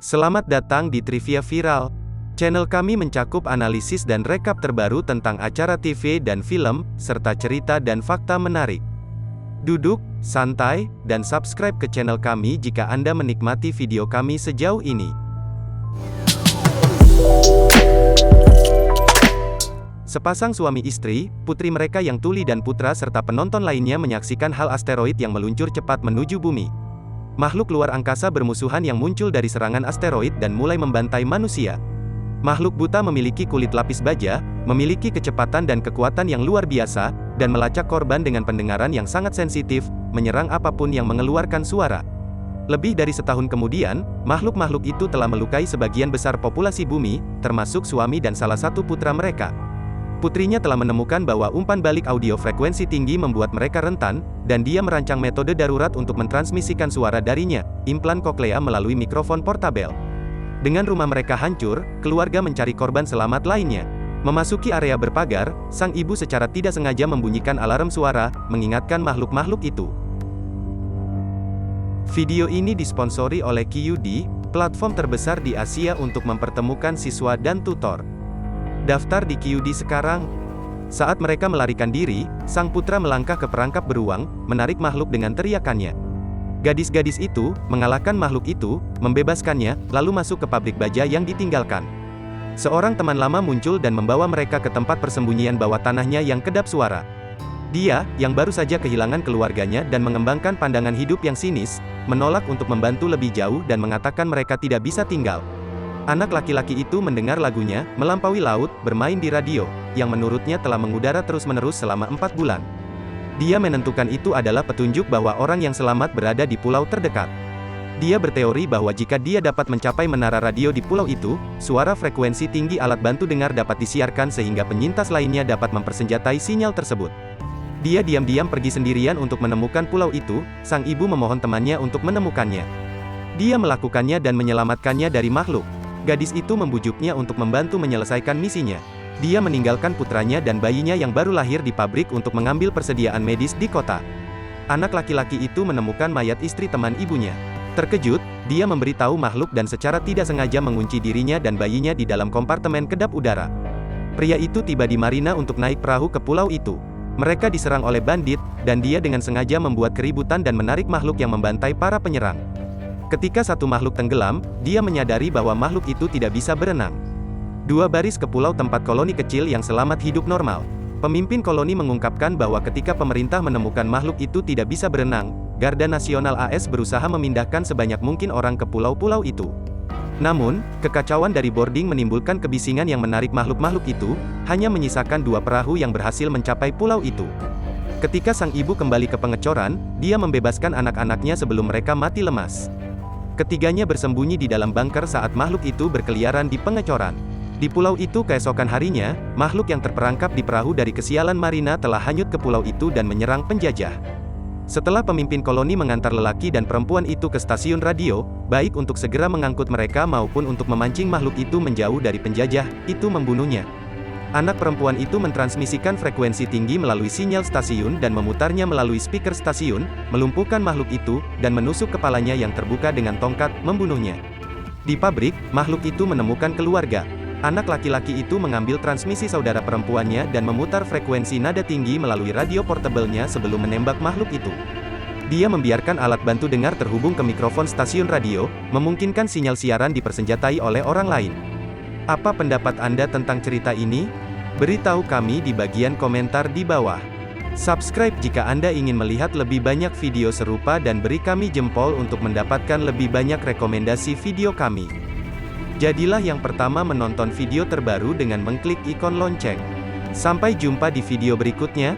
Selamat datang di Trivia Viral. Channel kami mencakup analisis dan rekap terbaru tentang acara TV dan film, serta cerita dan fakta menarik. Duduk, santai, dan subscribe ke channel kami jika Anda menikmati video kami sejauh ini. Sepasang suami istri, putri mereka yang tuli dan putra serta penonton lainnya menyaksikan hal asteroid yang meluncur cepat menuju bumi. Makhluk luar angkasa bermusuhan yang muncul dari serangan asteroid dan mulai membantai manusia. Makhluk buta memiliki kulit lapis baja, memiliki kecepatan dan kekuatan yang luar biasa, dan melacak korban dengan pendengaran yang sangat sensitif, menyerang apapun yang mengeluarkan suara. Lebih dari setahun kemudian, makhluk-makhluk itu telah melukai sebagian besar populasi bumi, termasuk suami dan salah satu putra mereka. Putrinya telah menemukan bahwa umpan balik audio frekuensi tinggi membuat mereka rentan, dan dia merancang metode darurat untuk mentransmisikan suara darinya, implan koklea melalui mikrofon portabel. Dengan rumah mereka hancur, keluarga mencari korban selamat lainnya. Memasuki area berpagar, sang ibu secara tidak sengaja membunyikan alarm suara, mengingatkan makhluk-makhluk itu. Video ini disponsori oleh QD, platform terbesar di Asia untuk mempertemukan siswa dan tutor. Daftar di QD sekarang. Saat mereka melarikan diri, sang putra melangkah ke perangkap beruang, menarik makhluk dengan teriakannya. Gadis-gadis itu mengalahkan makhluk itu, membebaskannya, lalu masuk ke pabrik baja yang ditinggalkan. Seorang teman lama muncul dan membawa mereka ke tempat persembunyian bawah tanahnya yang kedap suara. Dia, yang baru saja kehilangan keluarganya dan mengembangkan pandangan hidup yang sinis, menolak untuk membantu lebih jauh dan mengatakan mereka tidak bisa tinggal. Anak laki-laki itu mendengar lagunya, Melampaui Laut, bermain di radio, yang menurutnya telah mengudara terus-menerus selama 4 bulan. Dia menentukan itu adalah petunjuk bahwa orang yang selamat berada di pulau terdekat. Dia berteori bahwa jika dia dapat mencapai menara radio di pulau itu, suara frekuensi tinggi alat bantu dengar dapat disiarkan sehingga penyintas lainnya dapat mempersenjatai sinyal tersebut. Dia diam-diam pergi sendirian untuk menemukan pulau itu, sang ibu memohon temannya untuk menemukannya. Dia melakukannya dan menyelamatkannya dari makhluk. Gadis itu membujuknya untuk membantu menyelesaikan misinya. Dia meninggalkan putranya dan bayinya yang baru lahir di pabrik untuk mengambil persediaan medis di kota. Anak laki-laki itu menemukan mayat istri teman ibunya. Terkejut, dia memberitahu makhluk dan secara tidak sengaja mengunci dirinya dan bayinya di dalam kompartemen kedap udara. Pria itu tiba di marina untuk naik perahu ke pulau itu. Mereka diserang oleh bandit, dan dia dengan sengaja membuat keributan dan menarik makhluk yang membantai para penyerang. Ketika satu makhluk tenggelam, dia menyadari bahwa makhluk itu tidak bisa berenang. Dua baris ke pulau tempat koloni kecil yang selamat hidup normal. Pemimpin koloni mengungkapkan bahwa ketika pemerintah menemukan makhluk itu tidak bisa berenang, Garda Nasional AS berusaha memindahkan sebanyak mungkin orang ke pulau-pulau itu. Namun, kekacauan dari boarding menimbulkan kebisingan yang menarik makhluk-makhluk itu, hanya menyisakan 2 perahu yang berhasil mencapai pulau itu. Ketika sang ibu kembali ke pengecoran, dia membebaskan anak-anaknya sebelum mereka mati lemas. Ketiganya bersembunyi di dalam bunker saat makhluk itu berkeliaran di pengecoran. Di pulau itu keesokan harinya, makhluk yang terperangkap di perahu dari kesialan marina telah hanyut ke pulau itu dan menyerang penjajah. Setelah pemimpin koloni mengantar lelaki dan perempuan itu ke stasiun radio, baik untuk segera mengangkut mereka maupun untuk memancing makhluk itu menjauh dari penjajah, itu membunuhnya. Anak perempuan itu mentransmisikan frekuensi tinggi melalui sinyal stasiun dan memutarnya melalui speaker stasiun, melumpuhkan makhluk itu, dan menusuk kepalanya yang terbuka dengan tongkat, membunuhnya. Di pabrik, makhluk itu menemukan keluarga. Anak laki-laki itu mengambil transmisi saudara perempuannya dan memutar frekuensi nada tinggi melalui radio portable-nya sebelum menembak makhluk itu. Dia membiarkan alat bantu dengar terhubung ke mikrofon stasiun radio, memungkinkan sinyal siaran dipersenjatai oleh orang lain. Apa pendapat Anda tentang cerita ini? Beritahu kami di bagian komentar di bawah. Subscribe jika Anda ingin melihat lebih banyak video serupa dan beri kami jempol untuk mendapatkan lebih banyak rekomendasi video kami. Jadilah yang pertama menonton video terbaru dengan mengklik ikon lonceng. Sampai jumpa di video berikutnya.